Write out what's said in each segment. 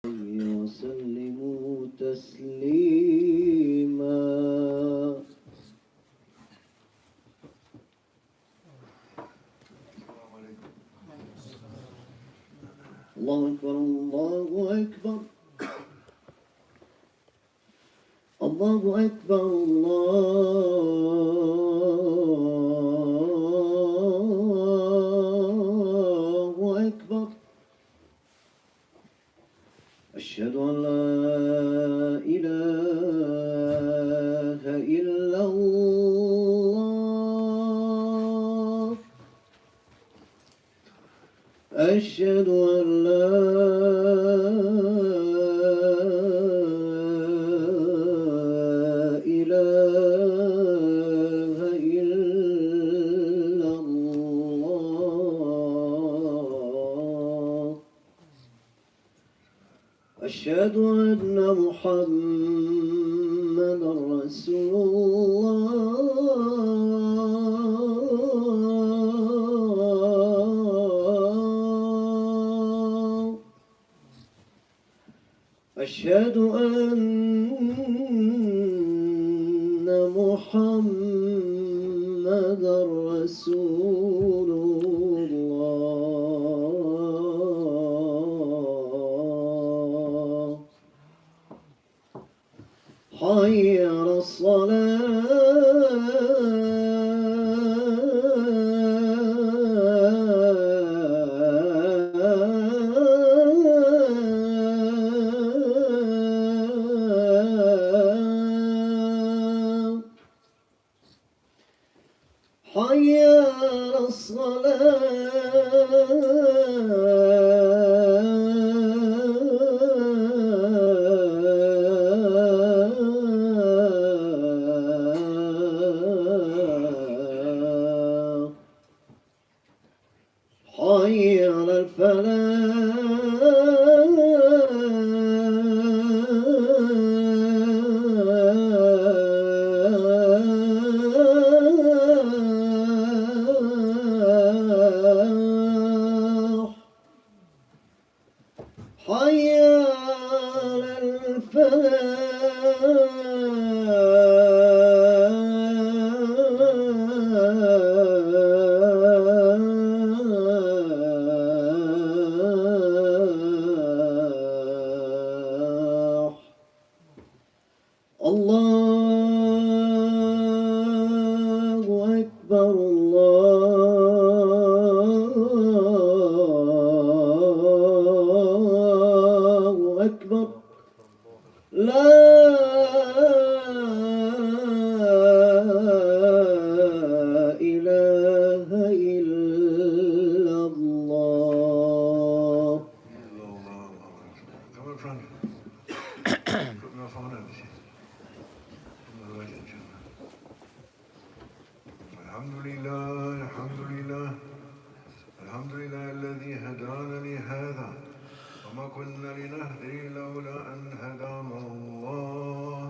وسلموا تسليما. الله أكبر الله أكبر الله أكبر الله أكبر. أشهد أن لا إله إلا الله. أشهد أن لا إله إلا الله. أشهد أن محمدا رسول الله. أشهد أن محمدا رسول الله. حي على الصلاة. حي على الصلاة. حي على الفلاح. حي على الفلاح. الله أكبر الله أكبر. لا إله إلا الله. Come in front. Put my phone in. الحمد لله الحمد لله الذي هدانا لهذا وما كنا لنهتدي لولا أن هدانا الله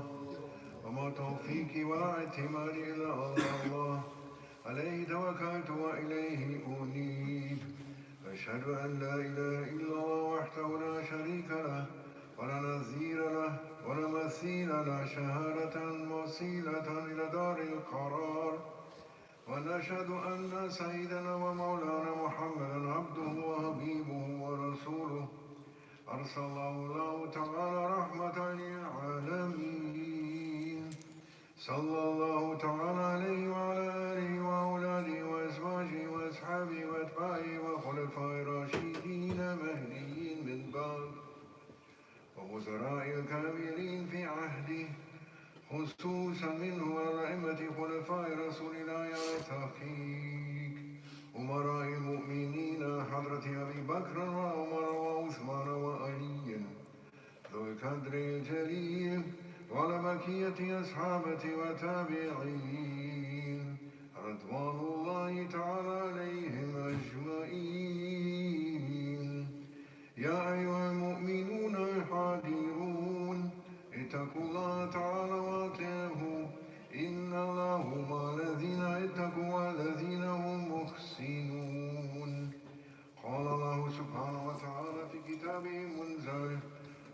وما توفيقي ولا اعتمادي إلا على الله عليه توكلت وإليه أنيب. أشهد أن لا إله إلا الله وحده لا شريك له ولا نظير له ولا مثيل له شهادة وسيلة إلى دار القرار. ونشهد أن سيدنا ومولانا محمدا عبده وحبيبه ورسوله أرسله الله تعالى رحمة للعالمين. صلى الله تعالى عليه وعلى آله وأولاده وأزواجه وأصحابه وأتباعه وخلفاء الراشدين مهديين من بعد ووزراء الكاملين في عهده خصوصا منه والأئمة خلفاء رسول الله على التحقيق أمراء المؤمنين حضرة أبي بكر وعمر وعثمان وعلي ذو القدر الجليل وعلى بقية أصحابه وتابعين رضوان الله تعالى عليهم أجمعين. يا أيها المؤمنون الحاضرون اتقوا الله تعالى وأطيعوه إن الله مع الذين اتقوا والذين هم محسنون. قال الله سبحانه وتعالى في كتابه المنزل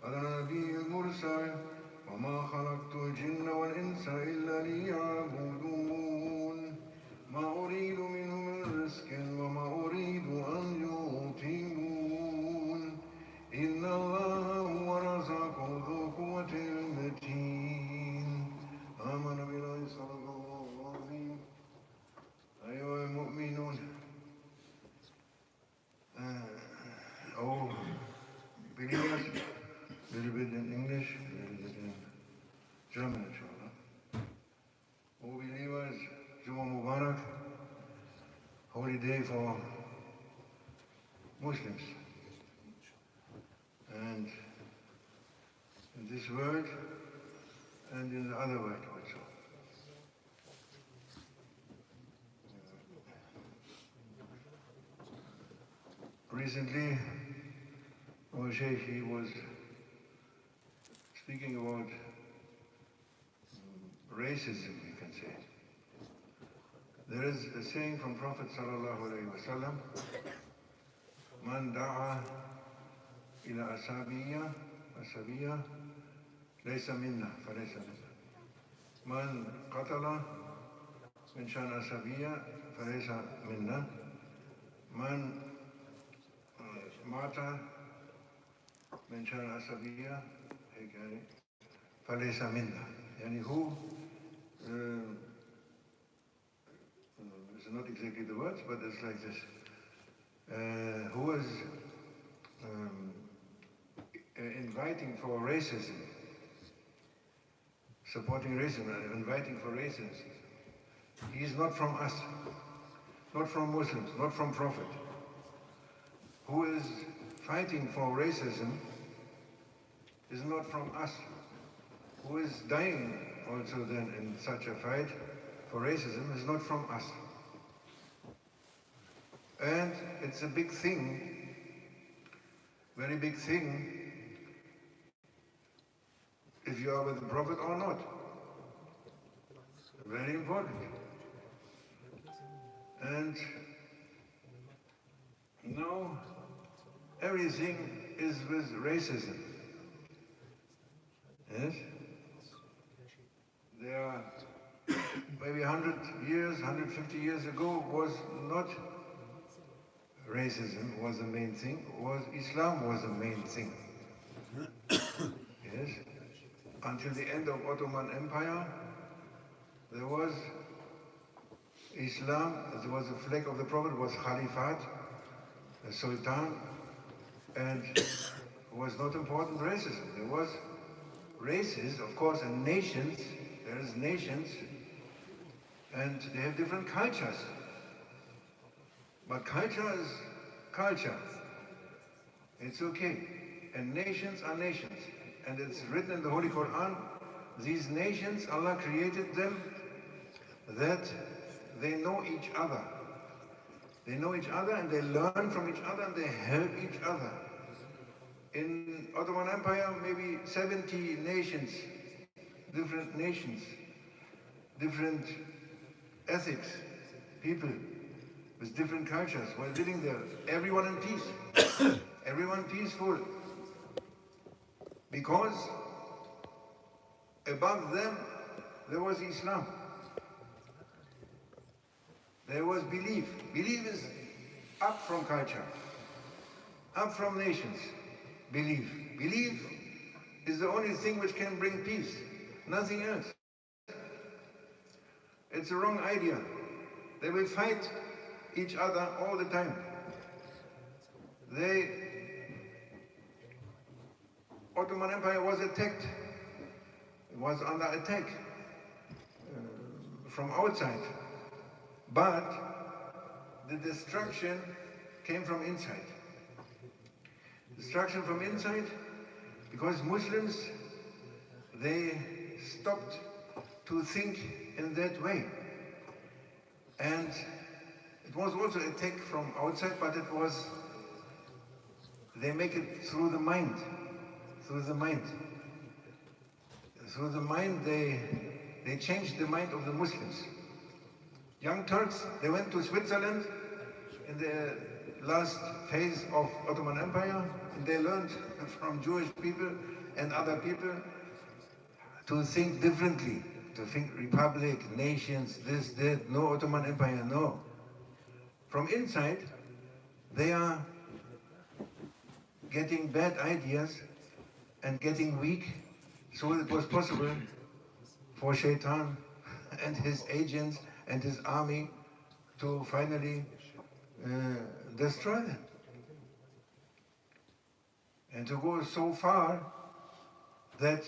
على نبي المرسل وما خلقت الجن والإنس إلا ليعبدون ما أريد منهم من رزق وما أريد أن يطعمون إن الله هو الرزاق ذو القوة المتين آمن بالله صدق الله العظيم أيها المؤمنون Oh, believers, a little bit in English, a little bit in German, inshallah. Oh, believers, Juma Mubarak, holy day for Muslims. And in this world and in the other world also. Recently, our Scheikh, he was speaking about racism, you can say. There is a saying from Prophet sallallahu alaihi wasallam, "Man da'a ila asabiyya, laysa minna, falaysa minna. Man qatala min shan asabiyya, falaysa minna. Man mata من شان عصبية هيك يعني فليس منا يعني who it's not exactly the words but it's like this who is inviting for racism, supporting racism, inviting for racism, he is not from us, not from Muslims, not from Prophet. Who is fighting for racism is not from us. Who is dying also then in such a fight for racism is not from us. And it's a big thing, very big thing, if you are with the Prophet or not. Very important. And now everything is with racism. Yes? There are maybe 100 years, 150 years ago was not racism was the main thing, was Islam was the main thing. Yes? Until the end of Ottoman Empire, there was Islam, there was a flag of the Prophet, was Khalifat, the Sultan, and it was not important racism. There was races, of course, and nations. There is nations, and they have different cultures. But culture is culture. It's okay. And nations are nations. And it's written in the Holy Quran, these nations, Allah created them that they know each other. They know each other and they learn from each other and they help each other. In Ottoman Empire, maybe 70 nations, different ethics, people with different cultures were living there. Everyone in peace, everyone peaceful. Because above them, there was Islam. There was belief. Belief is up from culture, up from nations. Belief. Belief is the only thing which can bring peace. Nothing else. It's a wrong idea. They will fight each other all the time. Ottoman Empire was attacked. It was under attack from outside. But the destruction came from inside. Destruction from inside because Muslims, they stopped to think in that way. And it was also attack from outside, but it was, they make it through the mind. Through the mind. Through the mind, they changed the mind of the Muslims. Young Turks, they went to Switzerland in the last phase of Ottoman Empire, and they learned from Jewish people and other people to think differently, to think republic, nations, this, that, no Ottoman Empire, no. From inside, they are getting bad ideas and getting weak, so it was possible for Shaitan and his agents and his army to finally destroy them. And to go so far that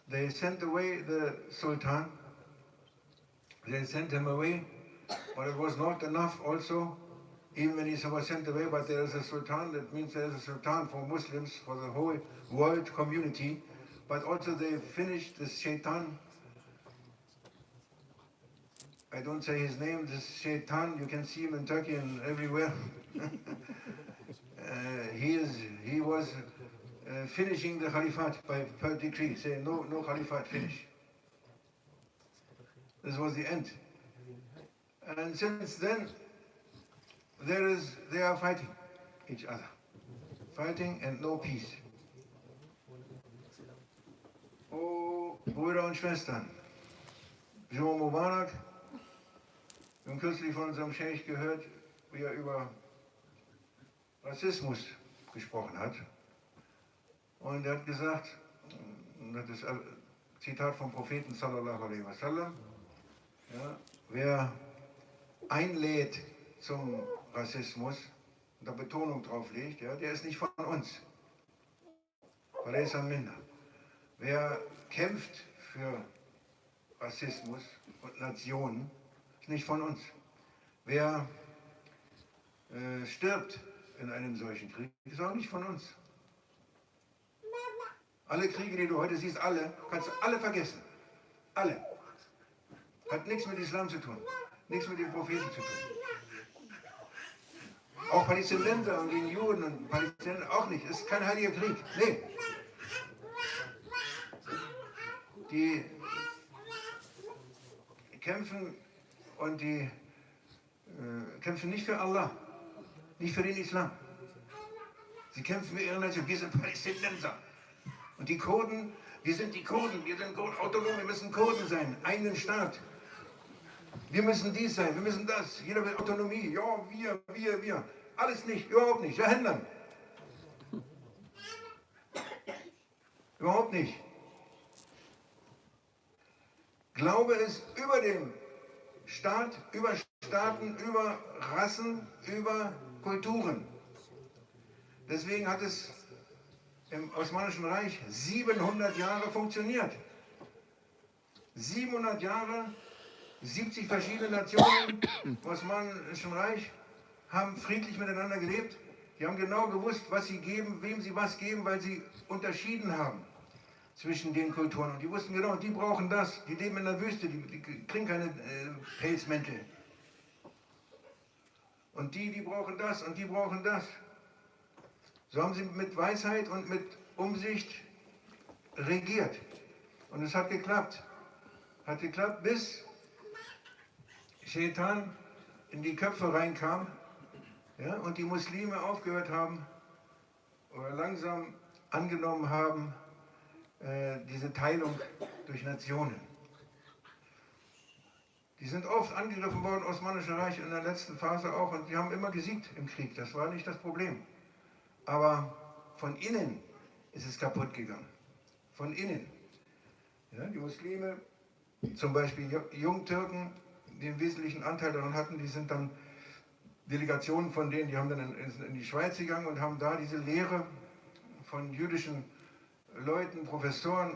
they sent away the Sultan, they sent him away, but it was not enough also, even when he was sent away, but there is a Sultan, that means there is a Sultan for Muslims, for the whole world community, but also they finished this Shaitan. I don't say his name, this Shaitan, you can see him in Turkey and everywhere. He was finishing the Caliphate per decree, saying no Caliphate, finish. This was the end. And since then, they are fighting each other. Fighting and no peace. Oh, Brüder und Schwestern, Juma Mubarak, wir haben kürzlich von unserem Scheikh gehört, wie er über Rassismus gesprochen hat. Und er hat gesagt, das ist ein Zitat vom Propheten sallallahu alaihi wasallam, ja, wer einlädt zum Rassismus und da Betonung drauf legt, ja, der ist nicht von uns. Weil er ist ein Minder. Wer kämpft für Rassismus und Nationen, ist nicht von uns. Wer stirbt in einem solchen Krieg, ist auch nicht von uns. Alle Kriege, die du heute siehst, kannst du alle vergessen. Alle. Hat nichts mit Islam zu tun. Nichts mit den Propheten zu tun. Auch Palästinenser und gegen Juden und Palästinenser auch nicht. Es ist kein heiliger Krieg. Nee. Die kämpfen und die kämpfen nicht für Allah, nicht für den Islam. Sie kämpfen für ihre Nation. Wir sind Palästinenser. Und die Kurden, wir sind die Kurden, wir sind autonom, wir müssen Kurden sein, eigenen Staat. Wir müssen dies sein, wir müssen das. Jeder will Autonomie. Ja, wir. Alles nicht, überhaupt nicht. Ja, Händlern. Überhaupt nicht. Glaube ist über dem Staat, über Staaten, über Rassen, über Kulturen. Deswegen hat es im Osmanischen Reich 700 Jahre funktioniert. 700 Jahre, 70 verschiedene Nationen im Osmanischen Reich haben friedlich miteinander gelebt. Die haben genau gewusst, was sie geben, wem sie was geben, weil sie unterschieden haben zwischen den Kulturen. Und die wussten genau, die brauchen das, die leben in der Wüste, die kriegen keine Pelzmäntel. Und die brauchen das und die brauchen das. So haben sie mit Weisheit und mit Umsicht regiert. Und es hat geklappt. Hat geklappt, bis Shaitan in die Köpfe reinkam, ja, und die Muslime aufgehört haben oder langsam angenommen haben, diese Teilung durch Nationen. Die sind oft angegriffen worden, Osmanische Reich in der letzten Phase auch, und die haben immer gesiegt im Krieg. Das war nicht das Problem. Aber von innen ist es kaputt gegangen. Von innen. Ja, die Muslime, zum Beispiel Jungtürken, die einen wesentlichen Anteil daran hatten, die sind dann Delegationen von denen, die haben dann in die Schweiz gegangen und haben da diese Lehre von jüdischen Leuten, Professoren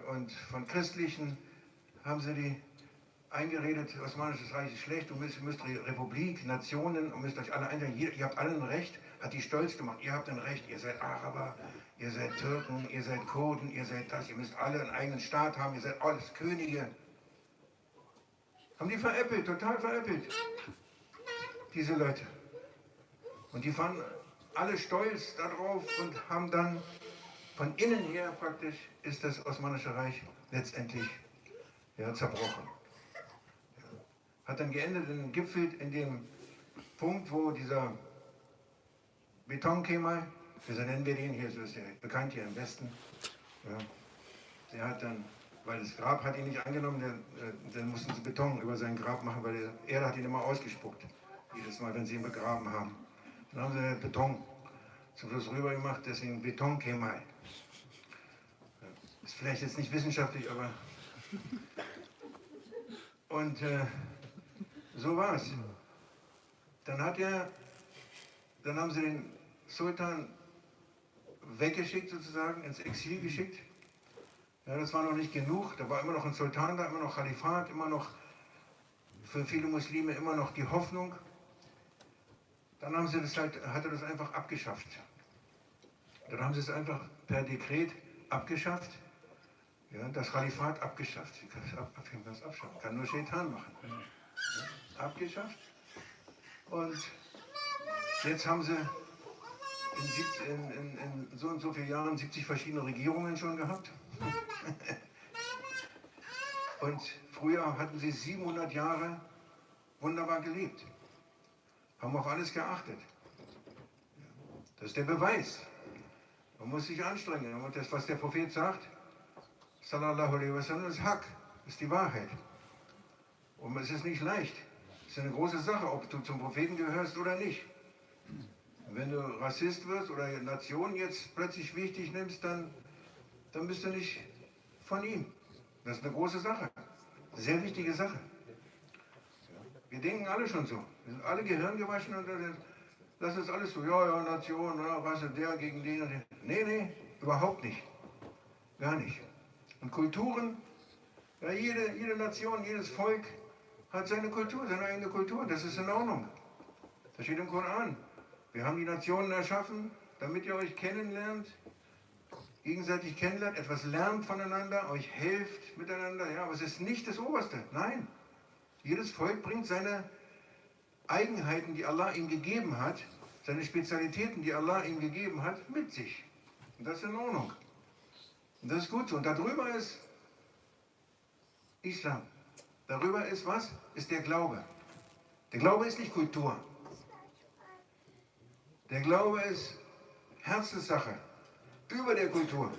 und von christlichen, haben sie die eingeredet, Osmanisches Reich ist schlecht, ihr müsst Republik, Nationen, und müsst euch alle einteilen, ihr habt alle ein Recht, hat die stolz gemacht, ihr habt ein Recht, ihr seid Araber, ihr seid Türken, ihr seid Kurden, ihr seid das, ihr müsst alle einen eigenen Staat haben, ihr seid alles Könige. Haben die veräppelt, total veräppelt, diese Leute. Und die waren alle stolz darauf und haben dann von innen her praktisch, ist das Osmanische Reich letztendlich zerbrochen. Hat dann geendet in Gipfel in dem Punkt, wo dieser Betonkemal so nennen wir den hier, so ist der bekannt hier im Westen. Ja. Der hat dann, weil das Grab hat ihn nicht angenommen, dann mussten sie Beton über sein Grab machen, weil der Erde hat ihn immer ausgespuckt. Jedes Mal, wenn sie ihn begraben haben. Dann haben sie Beton zum Schluss rüber gemacht, deswegen Betonkemal. Ist vielleicht jetzt nicht wissenschaftlich, aber... Und so war es. Dann haben sie den Sultan weggeschickt sozusagen, ins Exil geschickt. Ja, das war noch nicht genug, da war immer noch ein Sultan da, immer noch Kalifat, immer noch für viele Muslime immer noch die Hoffnung. Dann haben sie hat er das einfach abgeschafft. Dann haben sie es einfach per Dekret abgeschafft. Ja, das Kalifat abgeschafft. Wie kann das abschaffen? Kann nur Scheitan machen. Ja, abgeschafft. Und jetzt haben sie in so und so vielen Jahren 70 verschiedene Regierungen schon gehabt. Und früher hatten sie 700 Jahre wunderbar gelebt. Haben auf alles geachtet. Das ist der Beweis. Man muss sich anstrengen. Und das, was der Prophet sagt, sallallahu alaihi wasallam, ist Haqq, ist die Wahrheit. Und es ist nicht leicht. Es ist eine große Sache, ob du zum Propheten gehörst oder nicht. Wenn du Rassist wirst oder Nation jetzt plötzlich wichtig nimmst, dann bist du nicht von ihm. Das ist eine große Sache. Sehr wichtige Sache. Wir denken alle schon so. Wir sind alle gehirngewaschen und das ist alles so, ja, Nation, ja, Rasse, der gegen den und den. Nee, überhaupt nicht. Gar nicht. Und Kulturen, ja, jede Nation, jedes Volk hat seine Kultur, seine eigene Kultur. Das ist in Ordnung. Das steht im Koran. Wir haben die Nationen erschaffen, damit ihr euch kennenlernt, gegenseitig kennenlernt, etwas lernt voneinander, euch helft miteinander. Ja, aber es ist nicht das Oberste. Nein. Jedes Volk bringt seine Eigenheiten, die Allah ihm gegeben hat, seine Spezialitäten, die Allah ihm gegeben hat, mit sich. Und das ist in Ordnung. Und das ist gut so. Und darüber ist Islam. Darüber ist was? Ist der Glaube. Der Glaube ist nicht Kultur. Der Glaube ist Herzenssache. Über der Kultur.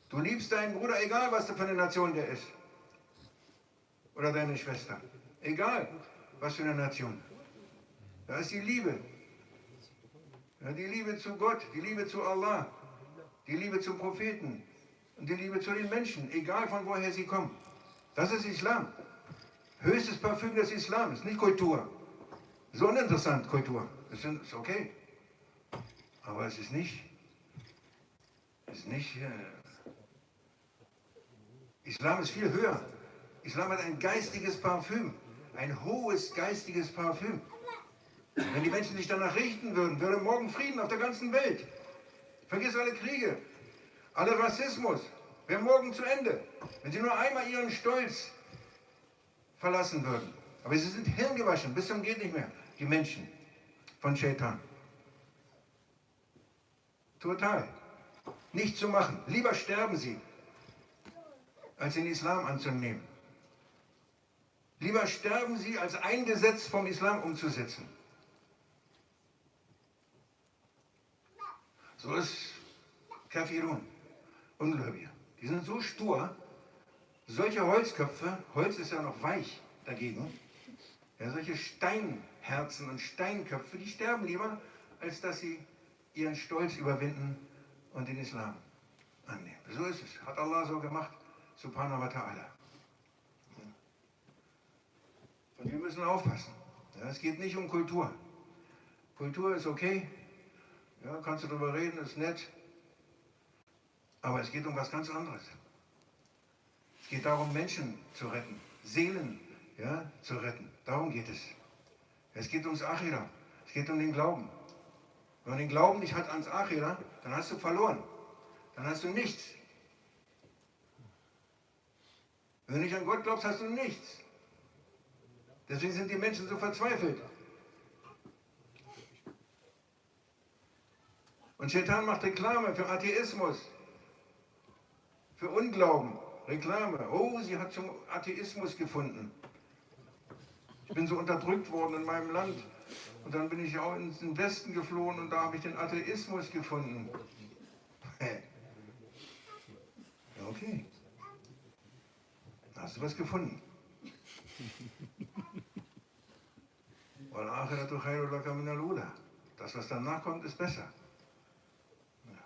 Du liebst deinen Bruder, egal was für eine Nation der ist. Oder deine Schwester. Egal was für eine Nation. Da ist die Liebe. Ja, die Liebe zu Gott, die Liebe zu Allah, die Liebe zum Propheten und die Liebe zu den Menschen, egal von woher sie kommen. Das ist Islam. Höchstes Parfüm des Islam, ist nicht Kultur. So uninteressant, Kultur. Das ist okay. Aber es ist nicht Islam ist viel höher. Islam hat ein geistiges Parfüm. Ein hohes geistiges Parfüm. Wenn die Menschen sich danach richten würden, würde morgen Frieden auf der ganzen Welt. Vergiss alle Kriege, alle Rassismus. Wäre morgen zu Ende. Wenn sie nur einmal ihren Stolz verlassen würden. Aber sie sind hirngewaschen, bis zum geht nicht mehr. Die Menschen von Scheitan. Total. Nicht zu machen. Lieber sterben sie, als den Islam anzunehmen. Lieber sterben sie, als ein Gesetz vom Islam umzusetzen. So ist Kafirun, Ungläubige. Die sind so stur, solche Holzköpfe, Holz ist ja noch weich dagegen, ja, solche Steinherzen und Steinköpfe, die sterben lieber, als dass sie ihren Stolz überwinden und den Islam annehmen. So ist es. Hat Allah so gemacht, subhanahu wa ta'ala. Und wir müssen aufpassen. Ja, es geht nicht um Kultur. Kultur ist okay, ja, kannst du darüber reden, ist nett. Aber es geht um was ganz anderes. Es geht darum, Menschen zu retten, Seelen, ja, zu retten. Darum geht es. Es geht ums Achira. Es geht um den Glauben. Wenn man den Glauben nicht hat ans Achira, dann hast du verloren. Dann hast du nichts. Wenn du nicht an Gott glaubst, hast du nichts. Deswegen sind die Menschen so verzweifelt. Und Scheitan macht Reklame für Atheismus, für Unglauben. Reklame. Oh, sie hat zum Atheismus gefunden. Ich bin so unterdrückt worden in meinem Land. Und dann bin ich auch in den Westen geflohen und da habe ich den Atheismus gefunden. Okay. Hast du was gefunden? Das, was danach kommt, ist besser. Ja.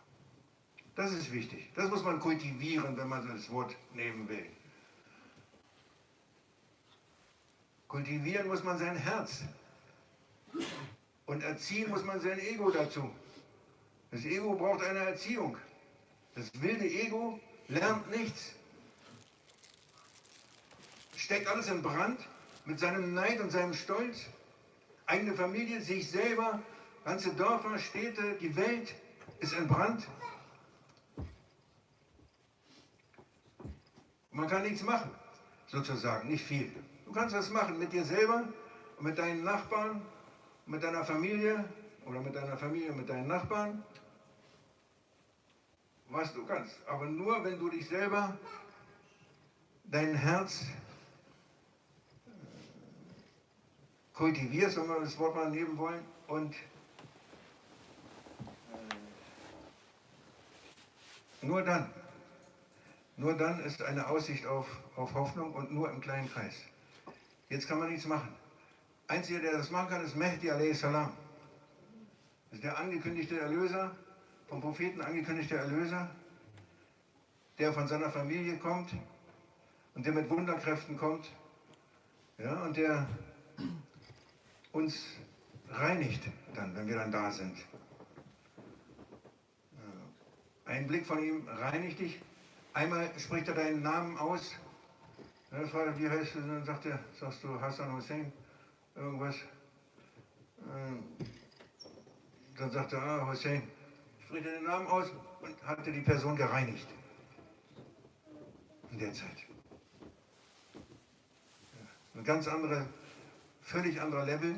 Das ist wichtig. Das muss man kultivieren, wenn man das Wort nehmen will. Kultivieren muss man sein Herz. Und erziehen muss man sein Ego dazu. Das Ego braucht eine Erziehung. Das wilde Ego lernt nichts. Steckt alles in Brand mit seinem Neid und seinem Stolz. Eigene Familie, sich selber, ganze Dörfer, Städte, die Welt ist in Brand. Man kann nichts machen, sozusagen, nicht viel. Du kannst was machen mit dir selber und mit deinen Nachbarn, mit deiner Familie oder mit deiner Familie, mit deinen Nachbarn. Was du kannst, aber nur wenn du dich selber, dein Herz kultivierst, wenn wir das Wort mal nehmen wollen, und nur dann ist eine Aussicht auf Hoffnung und nur im kleinen Kreis. Jetzt kann man nichts machen. Einziger, der das machen kann, ist Mehdi a.s. Das ist der angekündigte Erlöser, vom Propheten angekündigte Erlöser, der von seiner Familie kommt und der mit Wunderkräften kommt, ja, und der uns reinigt dann, wenn wir dann da sind. Ein Blick von ihm reinigt dich. Einmal spricht er deinen Namen aus. Ja, fragt, wie heißt du? Dann sagst du Hassan, Hussein, irgendwas. Dann sagt er, Hussein, spricht er den Namen aus und hatte die Person gereinigt. In der Zeit. Ja, ein ganz anderer, völlig anderer Level.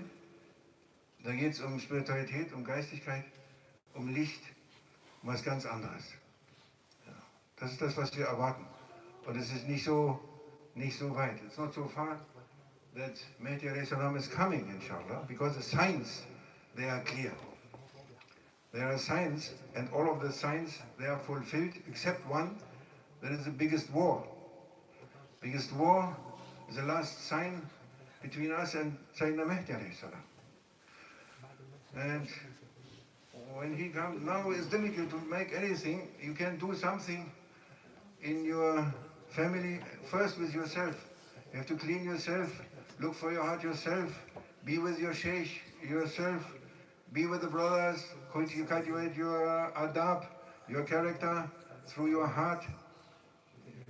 Da geht es um Spiritualität, um Geistigkeit, um Licht, um was ganz anderes. Ja, das ist das, was wir erwarten. Und es ist nicht so weit. It's not so far that Mehdi a.s. is coming, inshallah, because the signs, they are clear. There are signs, and all of the signs, they are fulfilled, except one, that is the biggest war. Biggest war is the last sign between us and Sayyidina Mehdi a.s. And when he comes, now it's difficult to make anything. You can do something in your family, first with yourself. You have to clean yourself, look for your heart yourself, be with your Scheikh yourself, be with the brothers, cultivate your adab, your character through your heart.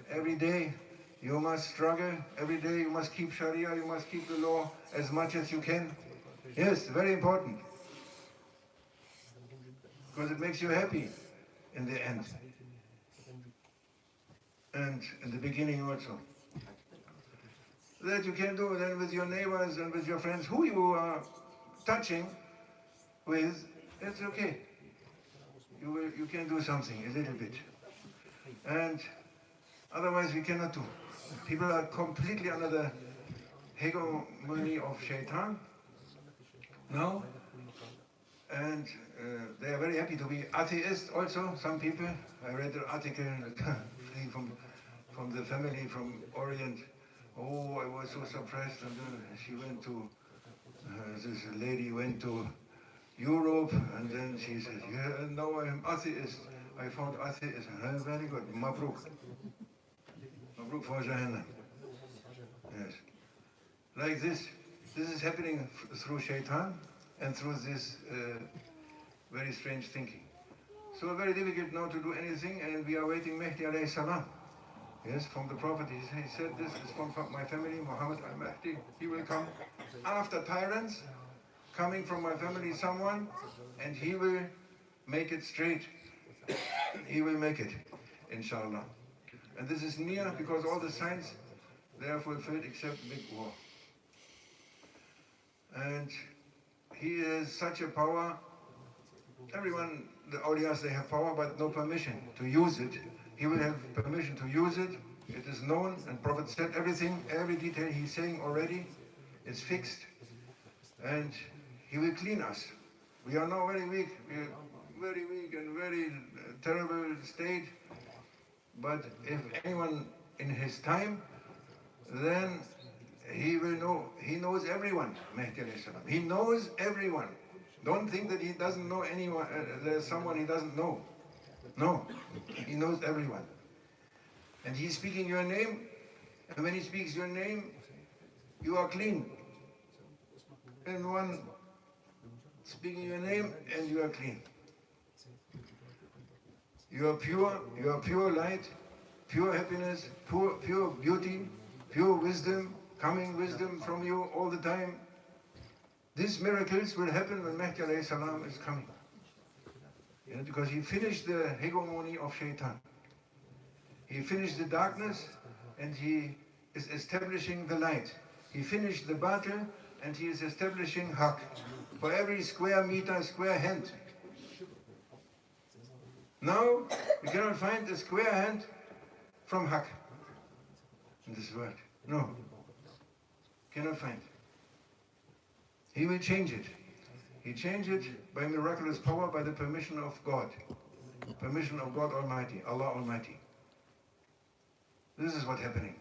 Every day you must struggle, every day you must keep Sharia, you must keep the law as much as you can. Yes, very important. Because it makes you happy in the end. And in the beginning also. That you can do then with your neighbors and with your friends, who you are touching with, it's okay. You can do something, a little bit. And otherwise we cannot do. People are completely under the hegemony of Shaitan now. And they are very happy to be atheists also, some people. I read an article from the family from Orient. Oh, I was so suppressed. And she went to, this lady went to Europe, and then she said, yeah, now I am atheist. I found atheism. Very good. Mabruk. Mabruk for Jahannam. Yes. Like this is happening through Shaitan and through this very strange thinking. So very difficult now to do anything, and we are waiting Mehdi alayhi salam. Yes, from the Prophet, he said, this is from my family, Muhammad al-Mahdi. He will come after tyrants, coming from my family, someone, and he will make it straight. He will make it, inshallah. And this is near because all the signs, they are fulfilled except big war. And he has such a power. Everyone, the awliyas, they have power, but no permission to use it. He will have permission to use it. It is known, and Prophet said everything, every detail he's saying already is fixed. And He will clean us. We are now very weak. We are very weak and very terrible state. But if anyone in his time, then he will know. He knows everyone, Mehdi alayhi salam. He knows everyone. Don't think that he doesn't know anyone, there's someone he doesn't know. No, he knows everyone. And he's speaking your name, and when he speaks your name, you are clean. And one speaking your name, and you are clean. You are pure light, pure happiness, pure beauty, pure wisdom, coming wisdom from you all the time. These miracles will happen when Mehdi alayhi salam is coming. Yeah, because he finished the hegemony of Shaitan. He finished the darkness and he is establishing the light. He finished the battle and he is establishing Haqq. For every square meter, square hand. Now, we cannot find a square hand from Haqq in this world. No. Cannot find. He will change it. He changed it by miraculous power, by the permission of God. Permission of God Almighty, Allah Almighty. This is what's happening.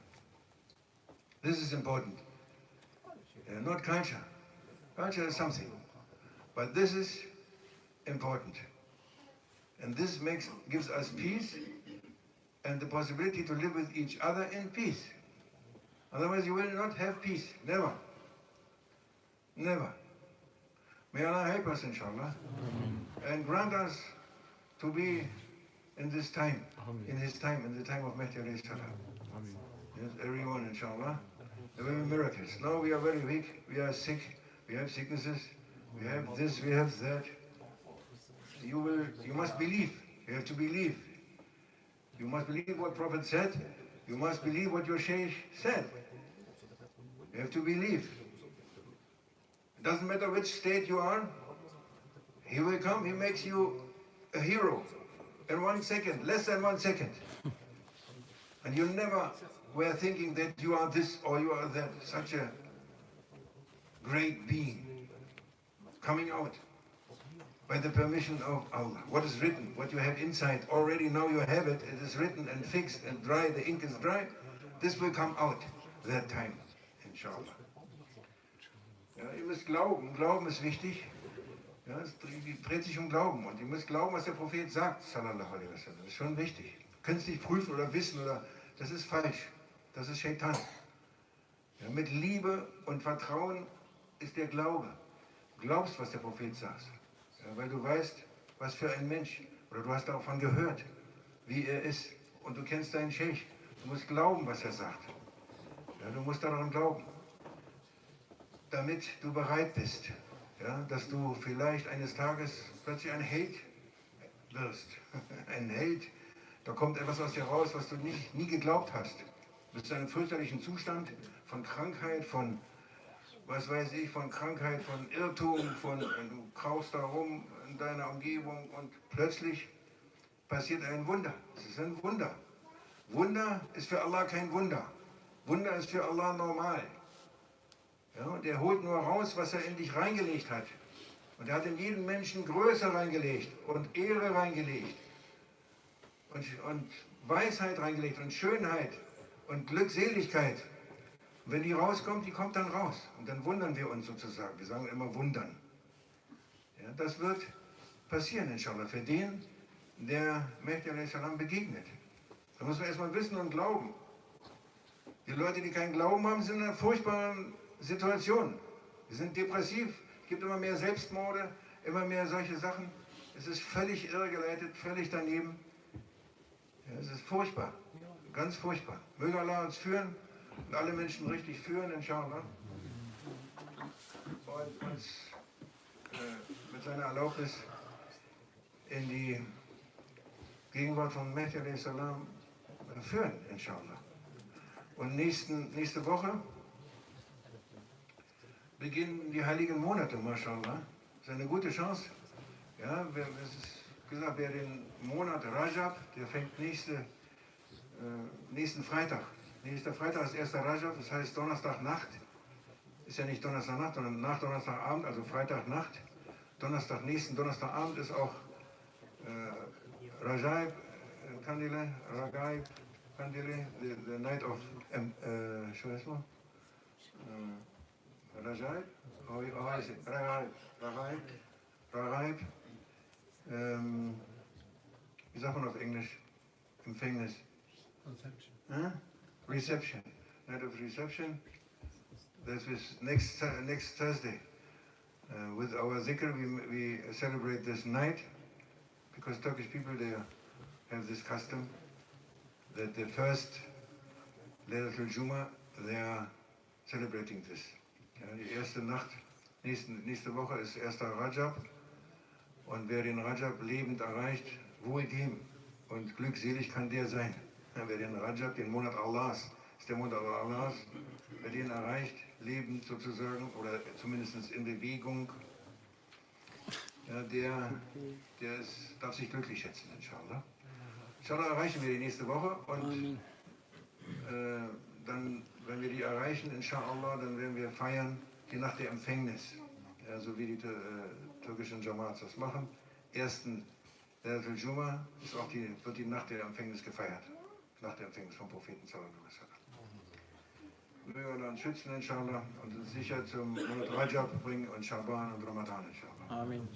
This is important. Not culture. Culture is something. But this is important. And this gives us peace and the possibility to live with each other in peace. Otherwise you will not have peace. Never. Never. May Allah help us, inshallah, and grant us to be in this time, in His time, in the time of Mehdi alayhi salam. Yes, everyone, inshallah. There will be miracles. Now we are very weak, we are sick, we have sicknesses, we have this, we have that. You must believe, you have to believe. You must believe what Prophet said, you must believe what your Scheikh said. You have to believe. It doesn't matter which state you are, he will come, he makes you a hero in 1 second, less than 1 second. And you never were thinking that you are this or you are that, such a great being coming out by the permission of Allah. What is written, what you have inside, already now you have it, it is written and fixed and dry, the ink is dry, this will come out that time, inshallah. Ja, ihr müsst glauben, Glauben ist wichtig. Ja, es dreht sich um Glauben und ihr müsst glauben, was der Prophet sagt, sallallahu alaihi wasallam. Das ist schon wichtig. Du kannst nicht prüfen oder wissen, oder das ist falsch. Das ist Shaitan. Ja, mit Liebe und Vertrauen ist der Glaube. Du glaubst, was der Prophet sagt. Ja, weil du weißt, was für ein Mensch, oder du hast davon gehört, wie er ist. Und du kennst deinen Scheikh. Du musst glauben, was er sagt. Ja, du musst daran glauben. Damit du bereit bist, ja, dass du vielleicht eines Tages plötzlich ein Held wirst. Ein Held, da kommt etwas aus dir raus, was du nie geglaubt hast. Du bist in einem fürchterlichen Zustand von Krankheit, von, was weiß ich, von Krankheit, von Irrtum, du krauchst da rum in deiner Umgebung und plötzlich passiert ein Wunder. Es ist ein Wunder. Wunder ist für Allah kein Wunder. Wunder ist für Allah normal. Ja, und er holt nur raus, was er in dich reingelegt hat. Und er hat in jeden Menschen Größe reingelegt und Ehre reingelegt und Weisheit reingelegt und Schönheit und Glückseligkeit. Und wenn die rauskommt, die kommt dann raus. Und dann wundern wir uns sozusagen. Wir sagen immer wundern. Ja, das wird passieren, inshallah, für den, der Mehdi alayhi salam begegnet. Da muss man erstmal wissen und glauben. Die Leute, die keinen Glauben haben, sind in einer furchtbaren Situation. Wir sind depressiv, es gibt immer mehr Selbstmorde, immer mehr solche Sachen. Es ist völlig irregeleitet, völlig daneben. Ja, es ist furchtbar, ganz furchtbar. Möge Allah uns führen und alle Menschen richtig führen, inshallah. Und uns mit seiner Erlaubnis in die Gegenwart von Mehdi alayhi salam führen, inshallah. Und nächste Woche beginnen die heiligen Monate, mashallah. Das ist eine gute Chance. Ja, es ist gesagt, wer den Monat Rajab, der fängt nächsten Freitag. Nächster Freitag ist 1. Rajab, das heißt Donnerstagnacht. ist ja nicht Donnerstagnacht, sondern nach Donnerstagabend, also Freitagnacht. Nächsten Donnerstagabend ist auch Rajaib Kandile, Ragaib Kandile, the night of, شو اسمه? Rajaib? How is it? Ragaib. Wie sagt man auf Englisch? Empfängnis. Reception. Night of reception. That is next Thursday. With our zikr, we celebrate this night because Turkish people, they have this custom that the first Laylatul Juma, they are celebrating this. Ja, die erste Nacht, nächste Woche ist 1. Rajab und wer den Rajab lebend erreicht, wohl dem und glückselig kann der sein. Ja, wer den Rajab, den Monat Allahs, ist der Monat Allahs, wer den erreicht, lebend sozusagen oder zumindest in Bewegung, ja, der darf sich glücklich schätzen, inshallah. Inshallah erreichen wir die nächste Woche und dann, wenn wir die erreichen, inshallah, dann werden wir feiern die Nacht der Empfängnis, ja, so wie die türkischen Jamaats das machen. Ersten Laylatul Juma wird die Nacht der Empfängnis gefeiert, Nacht der Empfängnis vom Propheten sallallahu alaihi wasallam. Möge Allah uns schützen, inshallah, und uns sicher zum Monat Rajab bringen und Schaban und Ramadan, inshallah. Amen.